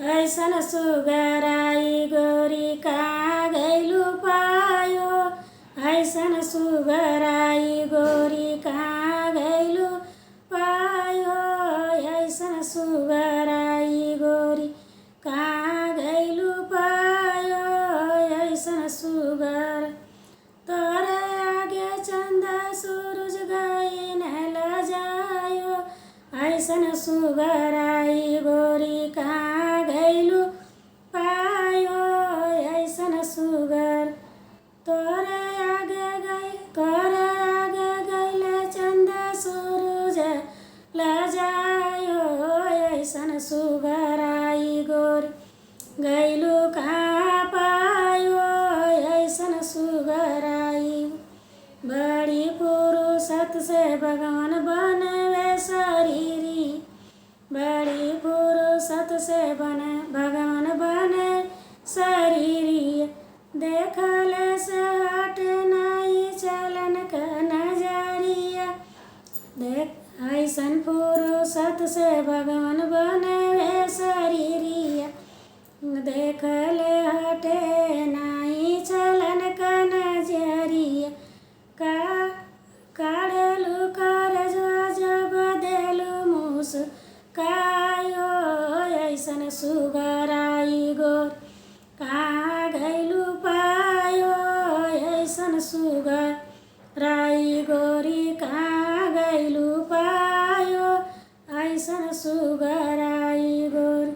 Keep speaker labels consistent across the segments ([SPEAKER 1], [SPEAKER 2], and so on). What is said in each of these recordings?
[SPEAKER 1] ऐसन सुगराई गोरी कहाँ गइलु पायो। ऐसन सुगराई गोरी कहाँ गइलु पायो। ऐसन सुगराई गोरी कहाँ गइलु पायो। ऐसन सुगर तोरे आगे चंदा सूरज गई नहल जायो। ऐसन सुगराई गोरी कहाँ गइलु पायो। ऐसन सुगर तोरे आगे गइले चंदा सूरज ल जायो। ऐसन सुगराई गोरी गइलु कहाँ पायो। ऐसन सुगराई बड़ी फुर्सत से भगवान बनवे शरीरी। बड़ी फुर्सत से भगवान बने शरीरी। देखले से हटे नहीं चलन का नजरिया। देख ऐसन फुर्सत से भगवान बनवे शरीरिया। देखले हटे नहीं चलन का नजरिया। काढ़ेलु करजवा जब देलु मुस्कायो। ऐसन सुगराई गोर कहाँ गइलु पायो। ऐसन सुगराई गोरी कहाँ गइलु पायो। ऐसन सुगराई गोरी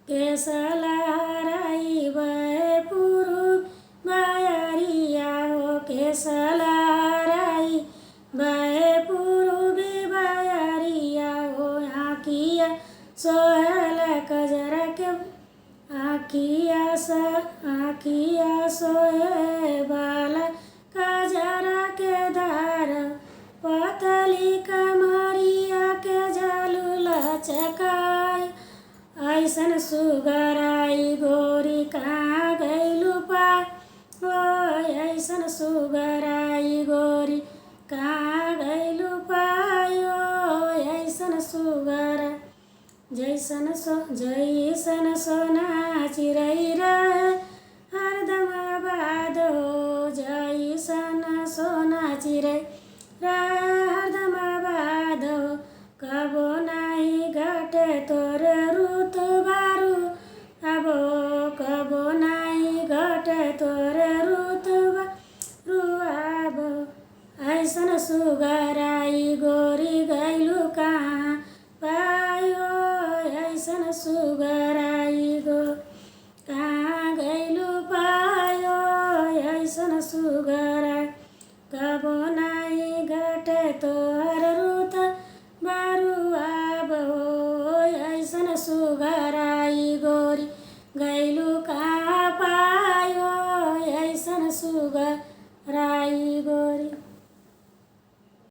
[SPEAKER 1] केस लहराई बहे पुरुष बयरिया हो। केस लहराई बहे पूर्वी बयरिया हो। आँखिया सोहल कजरा के आँखिया सोहे बाला कजरा के धार। पतली कमरिया के जालू लचकाय। ऐसन सुगराई गोरी कहाँ गइलु पायो। ऐसन सुगराई गोरी कहाँ गइलु पायो। ऐसन सुगर जैसन सोना चिरई रहे हरदम आबाद हो। जैसन सोना चिरई रहे हरदम आबाद हो। कबो नाही घटे तोर रुतबारू अबो। कबो नाही घटे तोर रुतबारू अबो। ऐसन सुगराई गोरी गइलु कहाँ पायो। ऐसन सुगराई कहाँ गइलु पायो। ऐसन सुगराई कबो